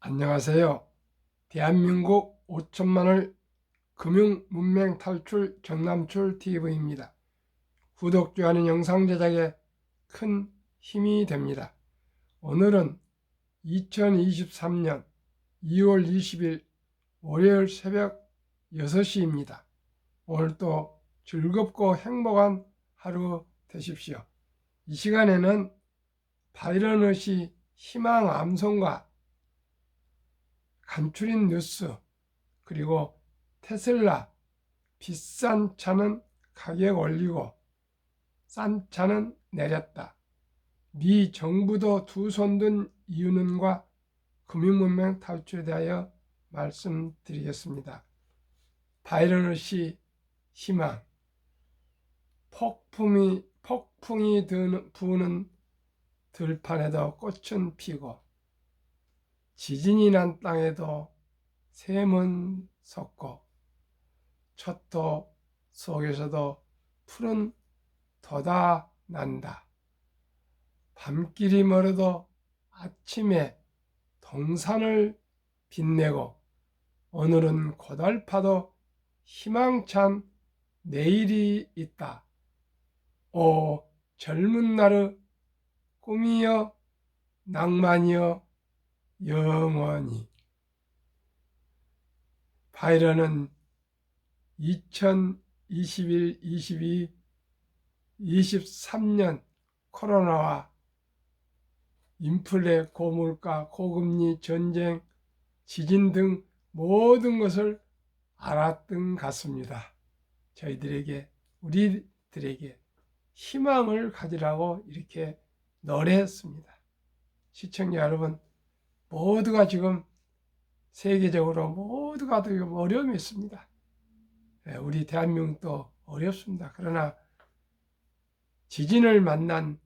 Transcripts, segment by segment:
안녕하세요. 대한민국 5천만을 금융문맹 탈출 정남출 TV입니다. 구독, 좋아요는 영상 제작에 큰 힘이 됩니다. 오늘은 2023년 2월 20일 월요일 새벽 6시입니다. 오늘도 즐겁고 행복한 하루 되십시오. 이 시간에는 바이러너시 희망 암송과 간추린 뉴스, 그리고 테슬라 비싼 차는 가격 올리고 싼 차는 내렸다. 미 정부도 두 손 든 이유는과 금융문맹 탈출에 대하여 말씀드리겠습니다. 바이러너시 희망. 폭풍이 부는 들판에도 꽃은 피고 지진이 난 땅에도 샘은 솟고 촛도 속에서도 푸른 돋아난다. 밤길이 멀어도 아침에 동산을 빛내고 오늘은 고달파도 희망찬 내일이 있다. 오 젊은 날의 꿈이여 낭만이여 영원히. 바이런은 2021, 22, 23년 코로나와 인플레, 고물가, 고금리, 전쟁, 지진 등 모든 것을 알았던 같습니다. 저희들에게, 우리들에게 희망을 가지라고 이렇게 노래했습니다. 시청자 여러분, 모두가 지금 세계적으로 모두가 지금 어려움이 있습니다. 우리 대한민국도 어렵습니다. 그러나 지진을 만난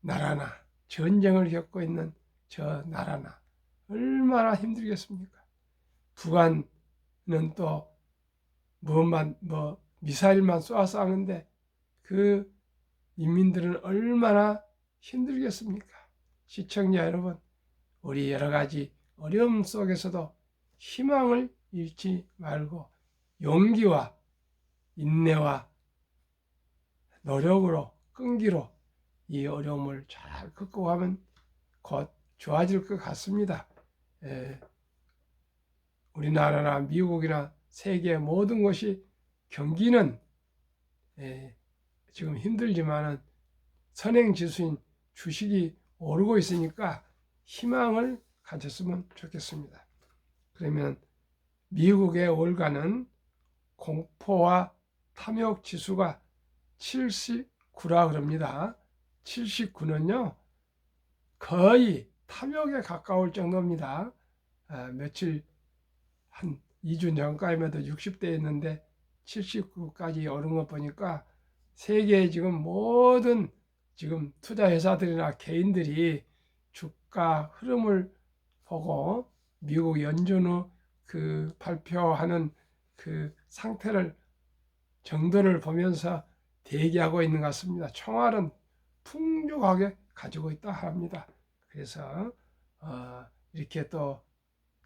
나라나 전쟁을 겪고 있는 저 나라나 얼마나 힘들겠습니까? 북한은 또 미사일만 쏘아서 하는데 그 인민들은 얼마나 힘들겠습니까? 시청자 여러분, 우리 여러 가지 어려움 속에서도 희망을 잃지 말고 용기와 인내와 노력으로, 끈기로 이 어려움을 잘 극복하면 곧 좋아질 것 같습니다. 우리나라나 미국이나 세계 모든 곳이 경기는 지금 힘들지만은 선행지수인 주식이 오르고 있으니까 희망을 가졌으면 좋겠습니다. 그러면 미국의 월가는 공포와 탐욕 지수가 79라 그럽니다. 79는요, 거의 탐욕에 가까울 정도입니다. 며칠 한 2주 전까지만 해도 60대였는데 79까지 오른 거 보니까 세계의 지금 모든 지금 투자 회사들이나 개인들이 주가 흐름을 보고 미국 연준의 그 발표하는 그 상태를 정도를 보면서 대기하고 있는 것 같습니다. 총알은 풍족하게 가지고 있다 합니다. 그래서 이렇게 또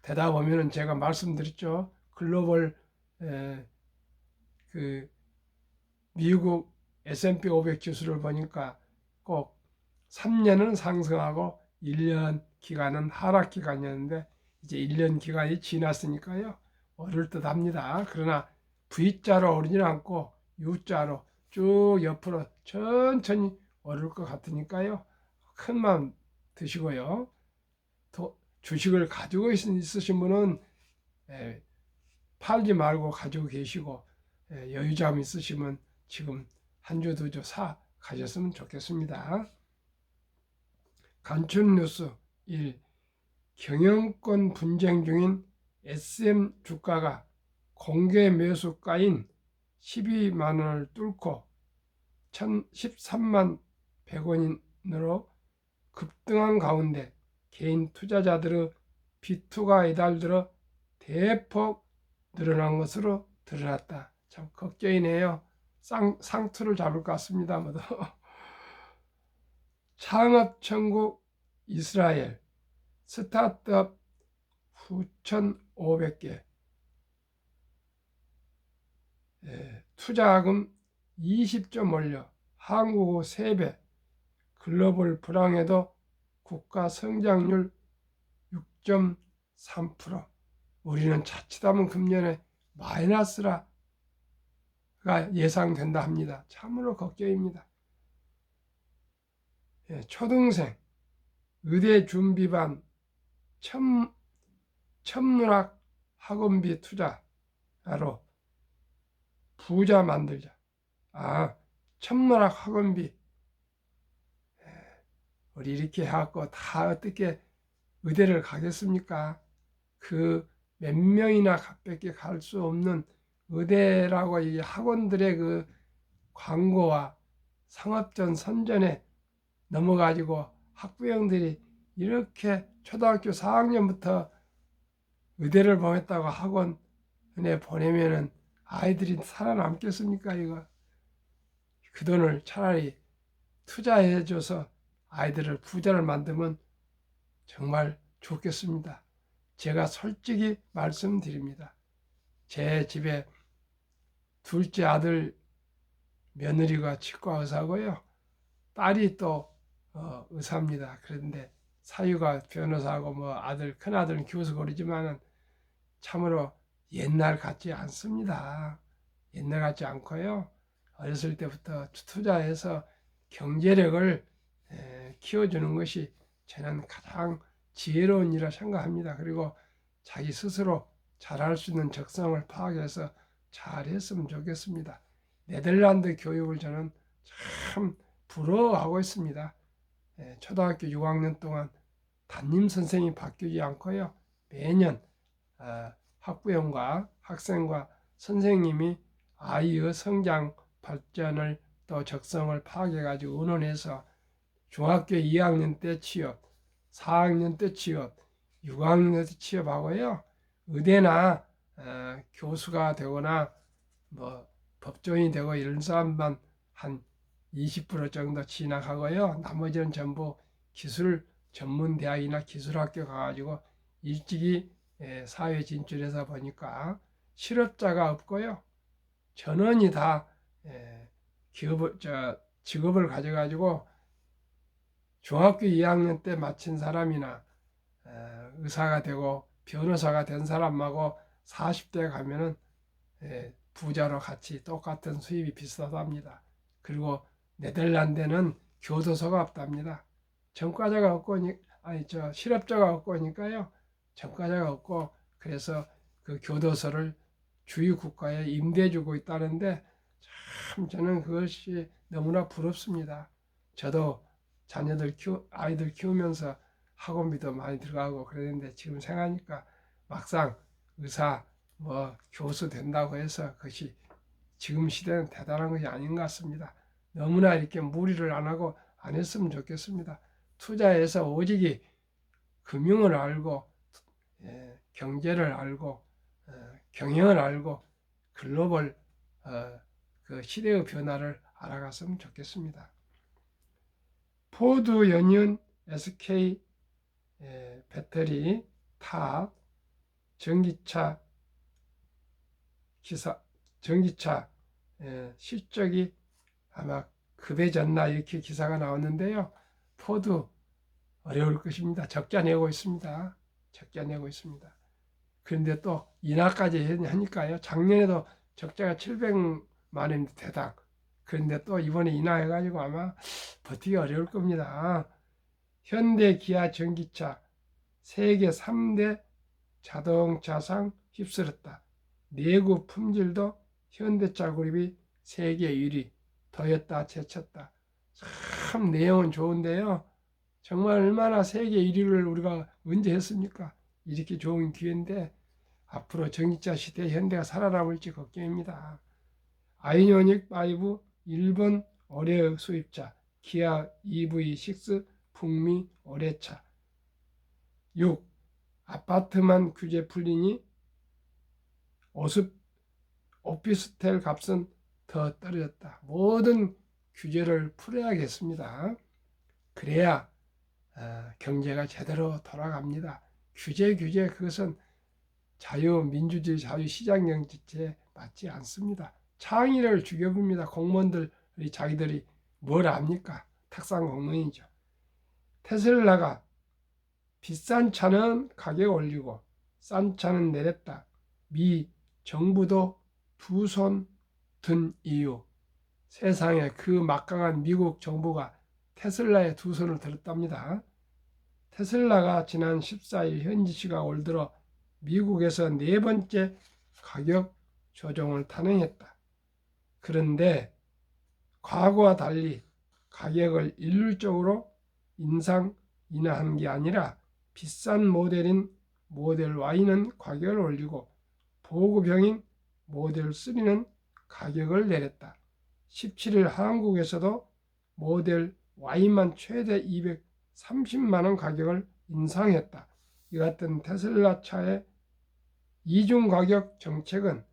되다 보면은 제가 말씀드렸죠. 글로벌 그 미국 S&P 500 지수를 보니까 꼭 3년은 상승하고 1년 기간은 하락 기간이었는데 이제 1년 기간이 지났으니까요. 오를 듯 합니다. 그러나 V자로 오르지는 않고 U자로 쭉 옆으로 천천히 오를 것 같으니까요. 큰 마음 드시고요. 주식을 가지고 있으신 분은 팔지 말고 가지고 계시고 여유자금 있으시면 지금 한 주 두 주 사 가셨으면 좋겠습니다. 간추린 뉴스 1. 경영권 분쟁 중인 SM 주가가 공개 매수가인 12만 원을 뚫고 13만 100원으로 급등한 가운데 개인 투자자들의 비투가 이달 들어 대폭 늘어난 것으로 드러났다. 참 걱정이네요. 상투를 잡을 것 같습니다. 창업 천국 이스라엘, 스타트업 9,500개, 투자금 20점 올려 한국어 3배, 글로벌 불황에도 국가 성장률 6.3%. 우리는 자칫하면 금년에 마이너스가 예상된다 합니다. 참으로 걱정입니다. 초등생 의대 준비반 천문학 학원비 투자로 부자 만들자. 천문학 학원비 우리 이렇게 해갖고 다 어떻게 의대를 가겠습니까? 그 몇 명이나 밖에 갈 수 없는 의대라고 이 학원들의 그 광고와 상업전 선전에 넘어가지고 학부형들이 이렇게 초등학교 4학년부터 의대를 보냈다고 학원에 보내면은 아이들이 살아남겠습니까? 이거 그 돈을 차라리 투자해줘서 아이들을 부자를 만들면 정말 좋겠습니다. 제가 솔직히 말씀드립니다. 제 집에 둘째 아들 며느리가 치과 의사고요. 딸이 또 의사입니다. 그런데 사유가 변호사하고 뭐 큰아들은 교수 그러지만은 참으로 옛날 같지 않습니다. 옛날 같지 않고요. 어렸을 때부터 투자해서 경제력을 키워주는 것이 저는 가장 지혜로운 일이라 생각합니다. 그리고 자기 스스로 잘할 수 있는 적성을 파악해서 잘했으면 좋겠습니다. 네덜란드 교육을 저는 참 부러워하고 있습니다. 초등학교 6학년 동안 담임 선생이 바뀌지 않고요. 매년 학부형과 학생과 선생님이 아이의 성장 발전을 또 적성을 파악해가지고 의논해서 중학교 2학년 때 취업, 4학년 때 취업, 6학년 때 취업하고요. 의대나 교수가 되거나 뭐 법조인이 되고 이런 사람만 한 20% 정도 진학하고요. 나머지는 전부 기술 전문 대학이나 기술학교 가가지고 일찍이 사회 진출해서 보니까 실업자가 없고요. 전원이 다 직업을 가져가지고 중학교 2학년 때 마친 사람이나 의사가 되고 변호사가 된 사람하고 40대 가면은 부자로 같이 똑같은 수입이 비슷하답니다. 그리고 네덜란드는 교도소가 없답니다. 전과자가 없고 실업자가 없고니까요. 전과자가 없고 그래서 그 교도소를 주유 국가에 임대해주고 있다는데 참 저는 그것이 너무나 부럽습니다. 저도 아이들 키우면서 학원비도 많이 들어가고 그랬는데 지금 생각하니까 막상 의사 교수 된다고 해서 그것이 지금 시대는 대단한 것이 아닌 것 같습니다. 너무나 이렇게 무리를 안 하고 안 했으면 좋겠습니다. 투자해서 오직이 금융을 알고 경제를 알고 경영을 알고 글로벌 그 시대의 변화를 알아갔으면 좋겠습니다. 포드 연이은 SK 배터리 탑 전기차 실적이 아마 급해졌나 이렇게 기사가 나왔는데요. 포드 어려울 것입니다. 적자 내고 있습니다. 그런데 또 인하까지 하니까요. 작년에도 적자가 700만 원 대당. 그런데 또 이번에 인하해가지고 아마 버티기 어려울 겁니다. 현대, 기아, 전기차 세계 3대 자동차상 휩쓸었다. 내구 품질도 현대차 그룹이 세계 1위, 도요타 제쳤다. 참 내용은 좋은데요. 정말 얼마나 세계 1위를 우리가 언제 했습니까? 이렇게 좋은 기회인데 앞으로 전기차 시대에 현대가 살아남을지 걱정입니다. 아이오닉 5 일본 올해 수입차, 기아 EV6 북미 올해차. 6. 아파트만 규제 풀리니 오피스텔 값은 더 떨어졌다. 모든 규제를 풀어야겠습니다. 그래야 경제가 제대로 돌아갑니다. 규제 그것은 민주주의 자유시장 경제에 맞지 않습니다. 창의력을 죽여봅니다. 공무원들이 자기들이 뭘 압니까? 탁상 공무원이죠. 테슬라가 비싼 차는 가격 올리고 싼 차는 내렸다. 미 정부도 두 손 든 이유. 세상에 그 막강한 미국 정부가 테슬라에 두 손을 들었답니다. 테슬라가 지난 14일 현지 시각 올 들어 미국에서 네 번째 가격 조정을 단행했다. 그런데 과거와 달리 가격을 일률적으로 인하한 게 아니라 비싼 모델인 모델 Y는 가격을 올리고 보급형인 모델 3는 가격을 내렸다. 17일 한국에서도 모델 Y만 최대 230만원 가격을 인상했다. 이 같은 테슬라 차의 이중 가격 정책은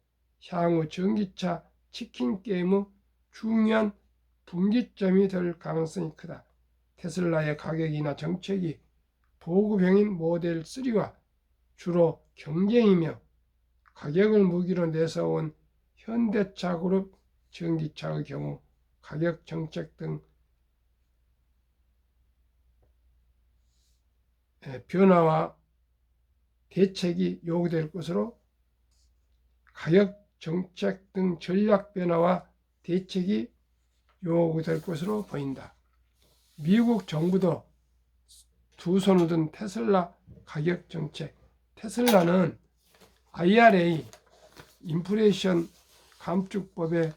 향후 전기차 치킨 게임의 중요한 분기점이 될 가능성이 크다. 테슬라의 가격이나 정책이 보급형인 모델 3와 주로 경쟁이며 가격을 무기로 내세운 현대차 그룹 전기차의 경우 가격 정책 등 변화와 대책이 요구될 것으로 가격 정책 등 전략 변화와 대책이 요구될 것으로 보인다. 미국 정부도 두 손을 든 테슬라 가격 정책. 테슬라는 IRA 인플레이션 감축법의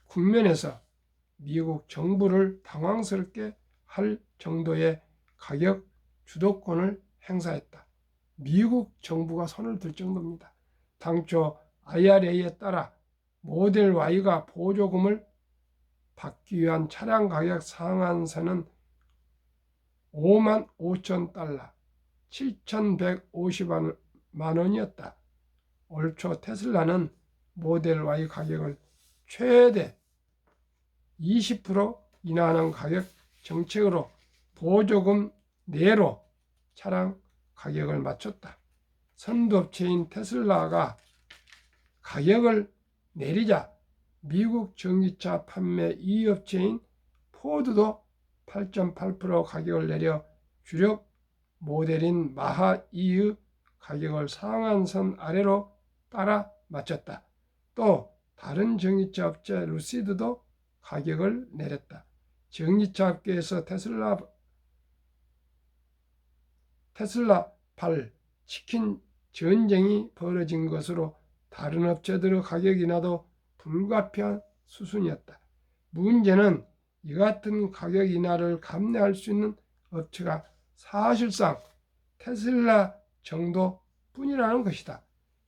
국면에서 미국 정부를 당황스럽게 할 정도의 가격 주도권을 행사했다. 미국 정부가 손을 들 정도입니다. 당초 IRA에 따라 모델 Y가 보조금을 받기 위한 차량 가격 상한선은 55,000달러, 7,150만 원이었다. 올 초 테슬라는 모델 Y 가격을 최대 20% 인하하는 가격 정책으로 보조금 내로 차량 가격을 맞췄다. 선두업체인 테슬라가 가격을 내리자 미국 전기차 판매 2위 업체인 포드도 8.8% 가격을 내려 주력 모델인 마하 2의 가격을 상한선 아래로 따라 맞췄다. 또 다른 전기차 업체 루시드도 가격을 내렸다. 전기차 업계에서 테슬라발 치킨 전쟁이 벌어진 것으로 다른 업체들의 가격 인하도 불가피한 수순이었다. 문제는 이 같은 가격 인하를 감내할 수 있는 업체가 사실상 테슬라 정도뿐이라는 것이다.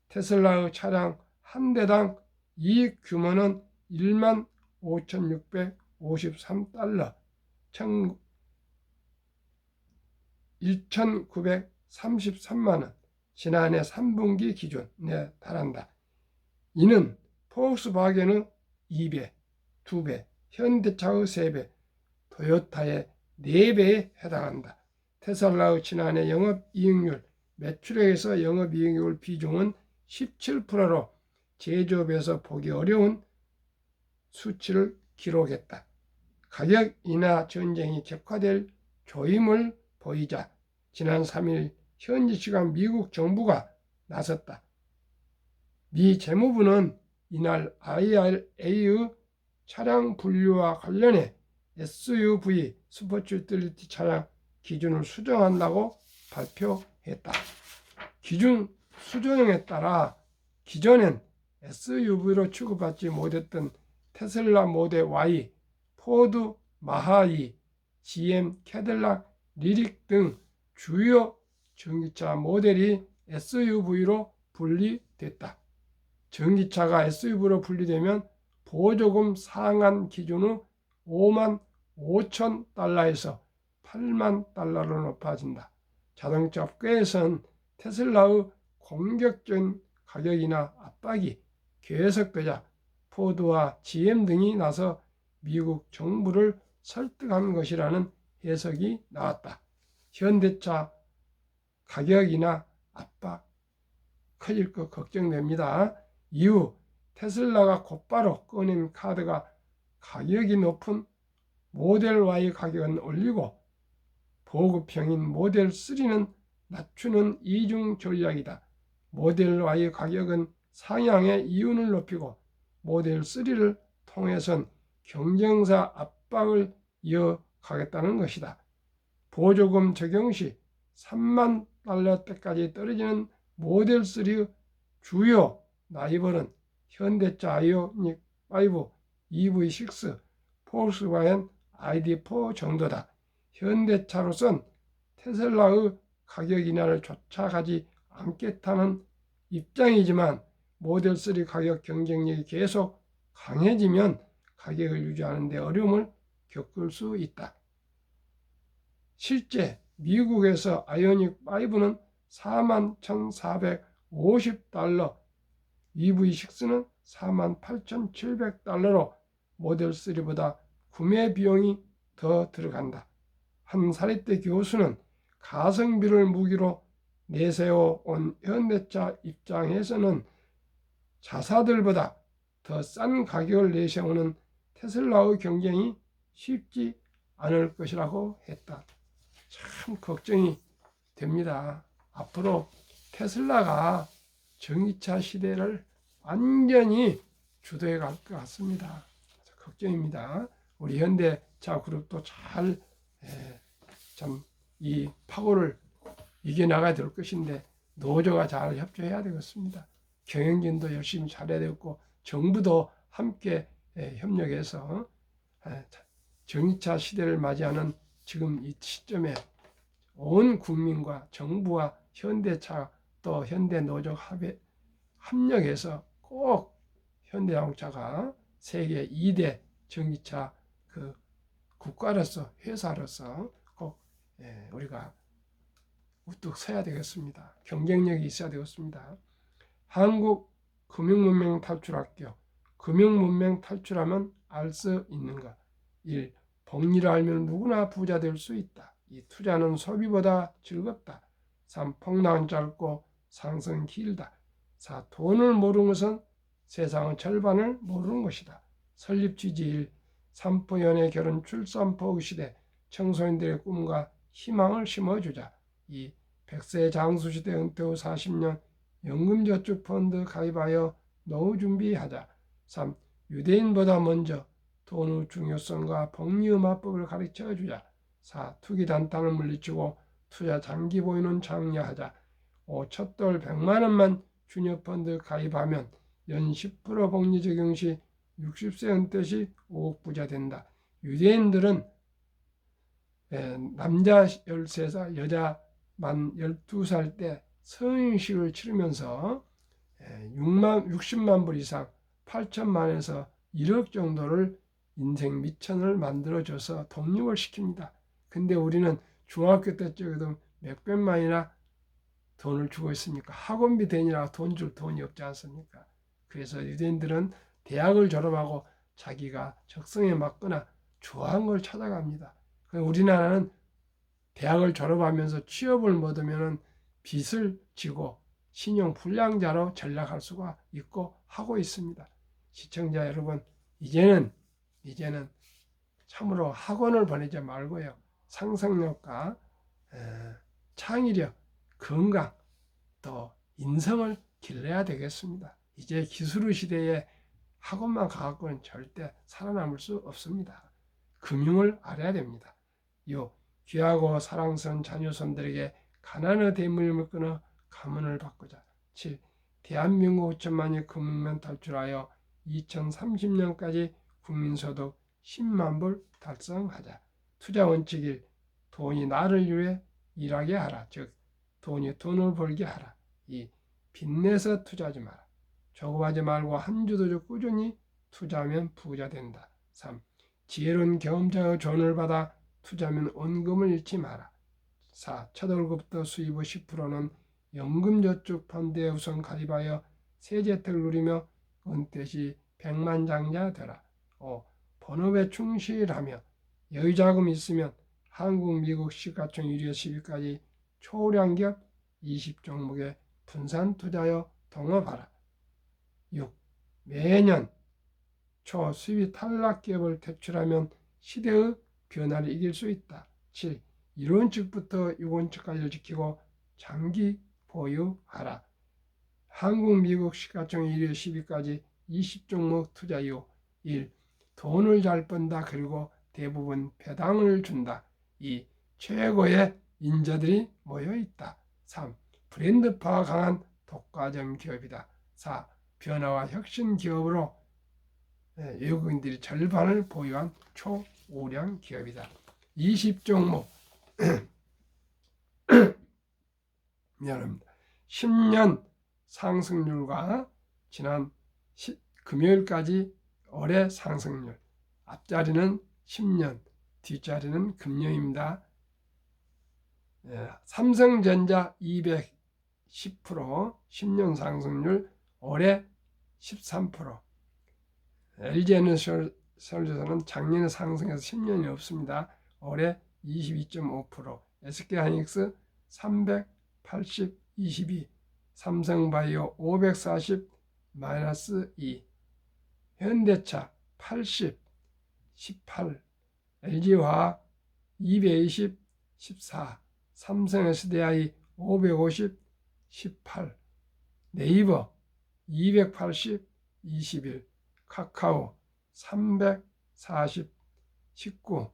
테슬라의 차량 한 대당 이익 규모는 15,653달러, 1,933만원, 지난해 3분기 기준에 달한다. 이는 폭스바겐의 2배, 2배, 현대차의 3배, 토요타의 4배에 해당한다. 테슬라의 지난해 영업이익률, 매출액에서 영업이익률 비중은 17%로 제조업에서 보기 어려운 수치를 기록했다. 가격 인하 전쟁이 격화될 조짐을 보이자 지난 3일 현지 시간 미국 정부가 나섰다. 미 재무부는 이날 IRA의 차량 분류와 관련해 SUV 스포츠 유틸리티 차량 기준을 수정한다고 발표했다. 기준 수정에 따라 기존엔 SUV로 취급받지 못했던 테슬라 모델 Y, 포드 마하2, GM 캐딜락 리릭 등 주요 전기차 모델이 SUV로 분리됐다. 전기차가 SUV로 분리되면 보조금 상한 기준의 55,000달러에서 80,000달러로 높아진다. 자동차 업계에서는 테슬라의 공격적인 가격이나 압박이 계속되자 포드와 GM 등이 나서 미국 정부를 설득한 것이라는 해석이 나왔다. 현대차 가격이나 압박 커질 것 걱정됩니다. 이후 테슬라가 곧바로 꺼낸 카드가 가격이 높은 모델 Y 가격은 올리고 보급형인 모델 3는 낮추는 이중 전략이다. 모델 Y 가격은 상향의 이윤을 높이고 모델 3를 통해선 경쟁사 압박을 이어가겠다는 것이다. 보조금 적용 시 3만 달러대까지 떨어지는 모델 3의 주요 라이벌은 현대차 아이오닉 5, EV6, 폭스바겐 ID4 정도다. 현대차로선 테슬라의 가격 인하를 쫓아가지 않겠다는 입장이지만 모델 3 가격 경쟁력이 계속 강해지면 가격을 유지하는 데 어려움을 겪을 수 있다. 실제 미국에서 아이오닉 5는 41,450달러, EV6는 48,700달러로 모델 3보다 구매 비용이 더 들어간다. 한 사립대 교수는 가성비를 무기로 내세워 온 현대차 입장에서는 자사들보다 더 싼 가격을 내세우는 테슬라의 경쟁이 쉽지 않을 것이라고 했다. 참 걱정이 됩니다. 앞으로 테슬라가 전기차 시대를 완전히 주도해 갈 것 같습니다. 걱정입니다. 우리 현대차 그룹도 잘 참 이 파고를 이겨나가야 될 것인데 노조가 잘 협조해야 되겠습니다. 경영진도 열심히 잘해야 되겠고 정부도 함께 협력해서 전기차 시대를 맞이하는 지금 이 시점에 온 국민과 정부와 현대차 또 현대노조 합력해서 꼭 현대자동차가 세계 2대 전기차 국가로서 회사로서 꼭 우리가 우뚝 서야 되겠습니다. 경쟁력이 있어야 되겠습니다. 한국 금융문명 탈출학교. 금융문명 탈출하면 알 수 있는가? 1. 복리를 알면 누구나 부자 될 수 있다. 2. 투자는 소비보다 즐겁다. 3. 폭락은 짧고 상승은 길다. 4. 돈을 모르는 것은 세상의 절반을 모르는 것이다. 설립 취지 1. 산포 연애 결혼 출산포 시대 청소년들의 꿈과 희망을 심어주자. 2. 100세 장수시대 은퇴 후 40년 연금저축펀드 가입하여 노후 준비하자. 3. 유대인보다 먼저 돈의 중요성과 복리의 마법을 가르쳐주자. 4. 투기단단을 물리치고 투자 장기 보유는 장려하자. 5. 첫돌 100만 원만 주녀펀드 가입하면 연 10% 복리 적용 시 60세 은퇴 시 5억 부자 된다. 유대인들은 남자 13살, 여자 만 12살 때 성인식을 치르면서 60만 불 이상 8천만에서 1억 정도를 인생 미천을 만들어줘서 독립을 시킵니다. 근데 우리는 중학교 때쯤에도 몇백만이나 돈을 주고 있으니까 학원비 대니라 돈 줄 돈이 없지 않습니까? 그래서 유대인들은 대학을 졸업하고 자기가 적성에 맞거나 좋아하는 걸 찾아갑니다. 우리나라는 대학을 졸업하면서 취업을 못 하면 빚을 지고 신용 불량자로 전락할 수가 있고 하고 있습니다. 시청자 여러분, 이제는 참으로 학원을 보내지 말고요. 상상력과 창의력, 건강, 또 인성을 길러야 되겠습니다. 이제 기술의 시대에 학원만 가갖고는 절대 살아남을 수 없습니다. 금융을 알아야 됩니다. 귀하고 사랑스러운 자녀손들에게 가난의 대물림을 끊어 가문을 바꾸자. 7. 대한민국 5천만이 금융면 탈출하여 2030년까지 국민소득 10만 불 달성하자. 투자 원칙 1. 돈이 나를 위해 일하게 하라. 즉 돈이 돈을 벌게 하라. 2. 빚내서 투자하지 마라. 조급하지 말고 한 주도 꾸준히 투자하면 부자 된다. 3. 지혜로운 경험자의 조언을 받아 투자하면 원금을 잃지 마라. 4. 첫 월급부터 수입의 10%는 연금저축펀드에 우선 가입하여 세제혜택을 누리며 은퇴 시 백만장자 되라. 5. 본업에 충실하며 여유자금이 있으면 한국, 미국 시가총 1위에서 10위까지 초량기업 20종목에 분산 투자하여 동업하라. 6. 매년 초수입 탈락 기업을 퇴출하면 시대의 변화를 이길 수 있다. 7. 이론칙부터 유권칙까지 지키고 장기 보유하라. 한국, 미국 시가총 1위에서 10위까지 20종목 투자 이후 1. 돈을 잘 번다. 그리고 대부분 배당을 준다. 2. 최고의 인재들이 모여있다. 3. 브랜드파가 강한 독과점 기업이다. 4. 변화와 혁신 기업으로 외국인들이 절반을 보유한 초우량 기업이다. 20종목 미안합니다. 10년 상승률과 지난 금요일까지 올해 상승률, 앞자리는 10년, 뒷자리는 금년입니다. 삼성전자 210%, 10년 상승률, 올해 13%. LG에너지솔루션은 작년에 상승해서 10년이 없습니다. 올해 22.5%, SK하이닉스 380, 22, 삼성바이오 540, -2, 현대차 80, 18, LG화학 220, 14, 삼성 SDI 550, 18, 네이버 280, 21, 카카오 340, 19,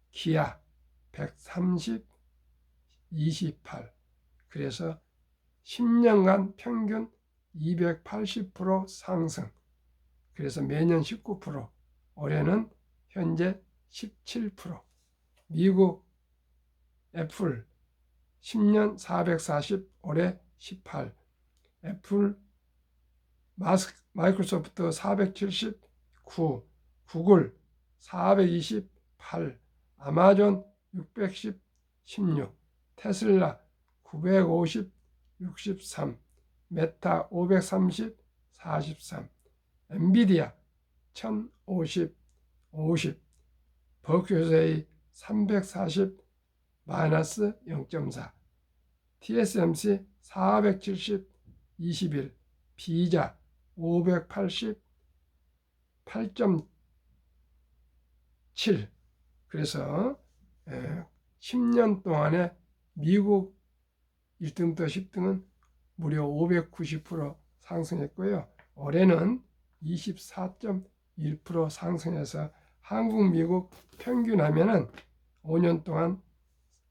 기아 130, 28. 그래서 10년간 평균 280% 상승. 그래서 매년 19%, 올해는 현재 17%. 미국 애플 10년 440, 올해 18. 애플 마이크로소프트 479, 구글 428, 아마존 610, 16, 테슬라 950, 63, 메타 530, 43, 엔비디아 1050, 50, 버큐세이 340, -0.4, TSMC 470, 21, 비자 580, 8.7. 그래서 10년 동안에 미국 1등부터 10등은 무려 590% 상승했고요. 올해는 24.1% 상승해서 한국, 미국 평균하면은 5년 동안,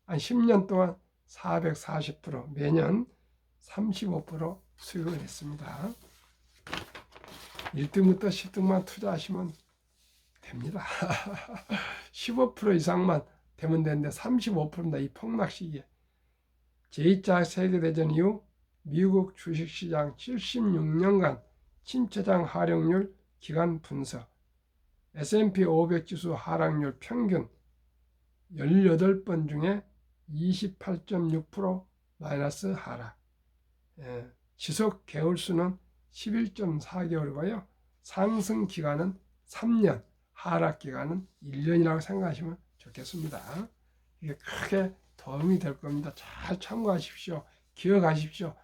10년 동안 440%, 매년 35% 수익을 했습니다. 1등부터 10등만 투자하시면 됩니다. 15% 이상만 되면 되는데 35%입니다. 이 폭락 시기에. 제2차 세계대전 이후 미국 주식시장 76년간 침체장 하락률 기간 분석, S&P 500 지수 하락률 평균 18번 중에 28.6% 마이너스 하락. 지속 개월수는 11.4개월이고요. 상승 기간은 3년, 하락 기간은 1년이라고 생각하시면 좋겠습니다. 이게 크게 도움이 될 겁니다. 잘 참고하십시오. 기억하십시오.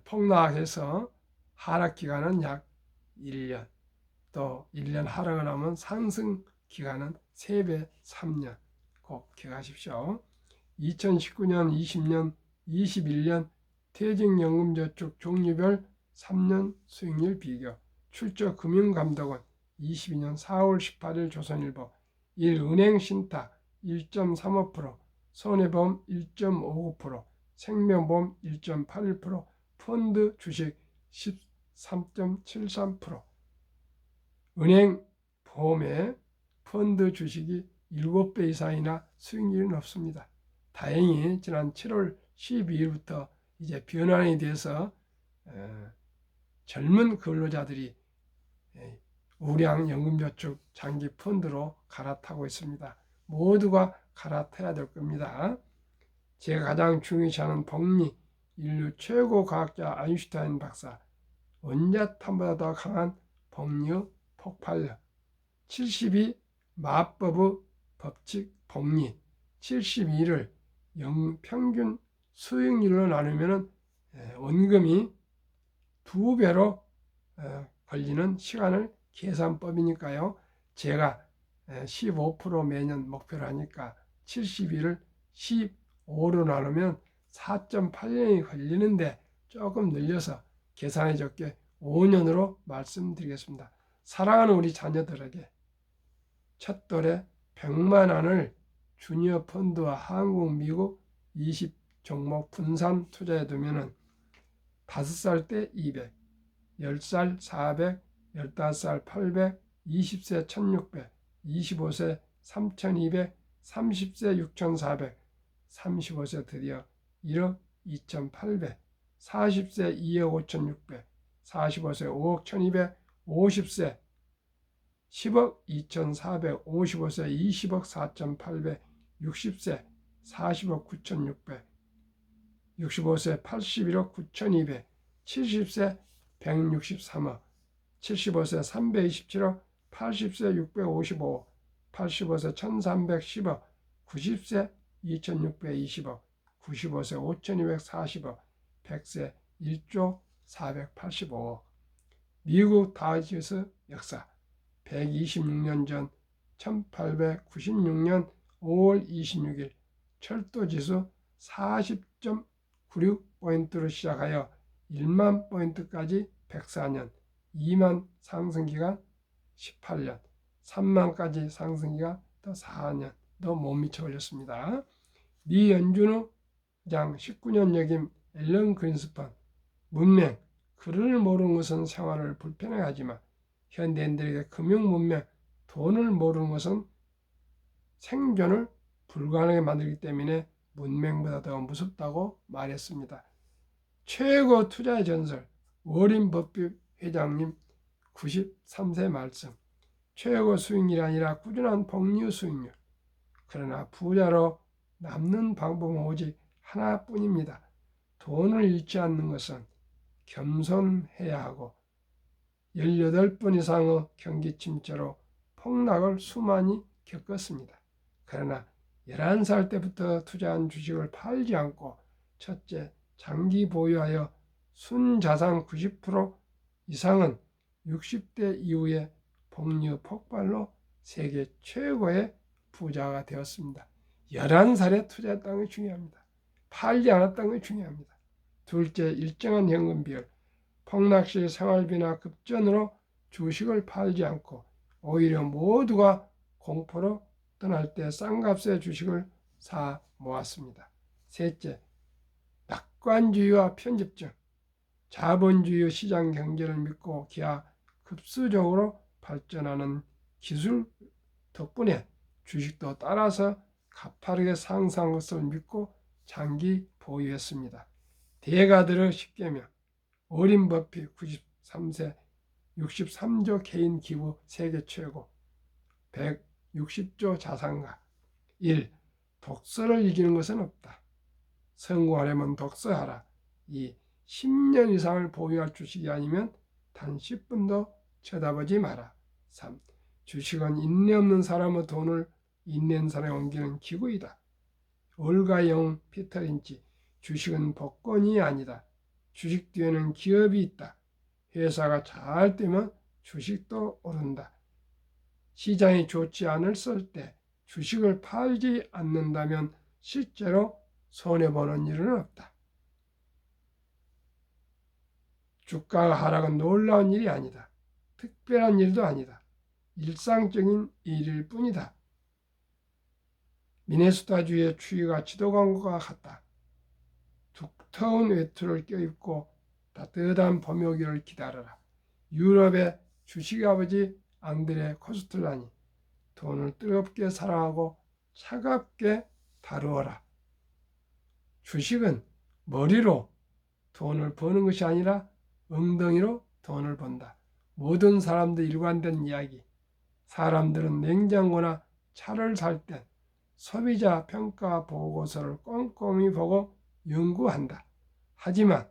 폭락해서 하락 기간은 약 1년, 또 1년 하락을 하면 상승 기간은 3배, 3년. 꼭 기억하십시오. 2019년, 20년, 21년 퇴직연금저축 종류별 3년 수익률 비교. 출처 금융감독원 22년 4월 18일 조선일보. 1. 은행신탁 1.35%, 손해보험 1.59%, 생명보험 1.81%, 펀드 주식 13.73%. 은행 보험에 펀드 주식이 7배 이상이나 수익률이 높습니다. 다행히 지난 7월 12일부터 이제 변환이 돼서 젊은 근로자들이 우량 연금저축 장기 펀드로 갈아타고 있습니다. 모두가 갈아타야 될 겁니다. 제가 가장 중요시하는 복리, 인류 최고 과학자 아인슈타인 박사, 원자탄보다 더 강한 복리의 폭발력, 72 마법의 법칙 복리, 72를 평균 수익률로 나누면 원금이 2배로 걸리는 시간을 계산법이니까요. 제가 15% 매년 목표로 하니까 72를 15로 나누면 4.8년이 걸리는데 조금 늘려서 계산에 적게 5년으로 말씀드리겠습니다. 사랑하는 우리 자녀들에게 첫 돌에 100만 원을 주니어 펀드와 한국, 미국 20 종목 분산 투자해 두면은 5살 때 200, 10살 400, 15살 800, 20세 1600, 25세 3200, 30세 6400, 35세 드디어 1억 2800, 40세 2억 5600, 45세 5억 1200, 50세 10억 2400, 55세 20억 4800, 60세 40억 9600, 65세 81억 9200, 70세 163억, 75세 327억, 80세 655억, 85세 1310억, 90세 2620억, 95세 5240억, 100세 1조 485억. 미국 다우지수 역사 126년 전 1896년 5월 26일 철도지수 40.96포인트로 시작하여 1만 포인트까지 104년, 2만 상승기간 18년, 3만까지 상승기간 또 4년 더 못 미쳐 올렸습니다. 미 연준의 장 19년 역임 앨런 그린스판, 문맹, 글을 모르는 것은 생활을 불편하게 하지만 현대인들에게 금융 문맹, 돈을 모르는 것은 생존을 불가능하게 만들기 때문에 문맹보다 더 무섭다고 말했습니다. 최고 투자의 전설 워린 버핏 회장님 93세 말씀. 최고 수익률이 아니라 꾸준한 복리 수익률. 그러나 부자로 남는 방법은 오직 하나뿐입니다. 돈을 잃지 않는 것은 겸손해야 하고 18번 이상의 경기 침체로 폭락을 수많이 겪었습니다. 그러나 11살 때부터 투자한 주식을 팔지 않고 첫째, 장기 보유하여 순자산 90% 이상은 60대 이후에 복리 폭발로 세계 최고의 부자가 되었습니다. 11살에 투자했다는 게 중요합니다. 팔지 않았다는 게 중요합니다. 둘째, 일정한 현금 비율. 폭락시 생활비나 급전으로 주식을 팔지 않고 오히려 모두가 공포로 떠날 때 싼 값의 주식을 사 모았습니다. 셋째, 낙관주의와 편집증. 자본주의 시장 경제를 믿고 기하 급수적으로 발전하는 기술 덕분에 주식도 따라서 가파르게 상승한 것을 믿고 장기 보유했습니다. 대가들의 10계명, 워린 버핏 93세 63조 개인 기부 세계 최고, 160조 자산가. 1. 독서를 이기는 것은 없다. 성공하려면 독서하라. 2. 10년 이상을 보유할 주식이 아니면 단 10분도 쳐다보지 마라. 3. 주식은 인내 없는 사람의 돈을 인내 있는 사람에 옮기는 기구이다. 올가 영 피터 린치. 주식은 복권이 아니다. 주식 뒤에는 기업이 있다. 회사가 잘 되면 주식도 오른다. 시장이 좋지 않을 때 주식을 팔지 않는다면 실제로 손해보는 일은 없다. 주가가 하락은 놀라운 일이 아니다. 특별한 일도 아니다. 일상적인 일일 뿐이다. 미네소타주의 추위가 지도광과 같다. 두터운 외투를 껴입고 따뜻한 봄오기를 기다려라. 유럽의 주식아버지 앙드레 코스텔라니, 돈을 뜨겁게 사랑하고 차갑게 다루어라. 주식은 머리로 돈을 버는 것이 아니라 엉덩이로 돈을 번다. 모든 사람들 일관된 이야기. 사람들은 냉장고나 차를 살 땐 소비자 평가 보고서를 꼼꼼히 보고 연구한다. 하지만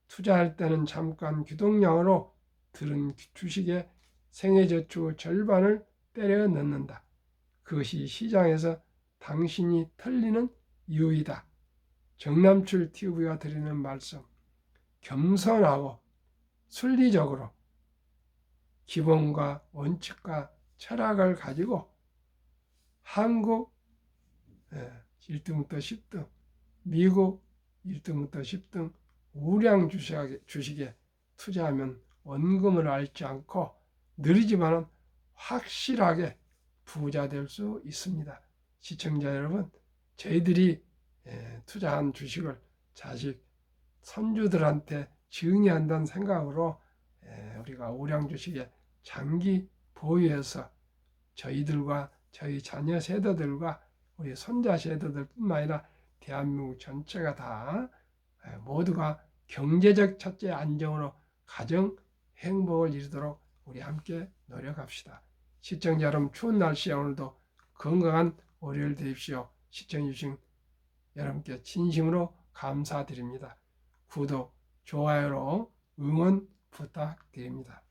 투자할 때는 잠깐 귀동량으로 들은 주식의 생애저축의 절반을 때려 넣는다. 그것이 시장에서 당신이 틀리는 이유이다. 정남출 TV가 드리는 말씀, 겸손하고 순리적으로 기본과 원칙과 철학을 가지고 한국 1등부터 10등, 미국 1등부터 10등 우량 주식에 투자하면 원금을 앓지 않고 느리지만 확실하게 부자 될 수 있습니다. 시청자 여러분, 저희들이 투자한 주식을 자식, 선주들한테 증여한다는 생각으로 우리가 우량 주식에 장기 보유해서 저희들과 저희 자녀 세대들과 우리 손자 세대들뿐만 아니라 대한민국 전체가 다 모두가 경제적 첫째 안정으로 가정 행복을 이루도록 우리 함께 노력합시다. 시청자 여러분, 추운 날씨에 오늘도 건강한 월요일 되십시오. 시청해주신 여러분께 진심으로 감사드립니다. 구독, 좋아요로 응원 부탁드립니다.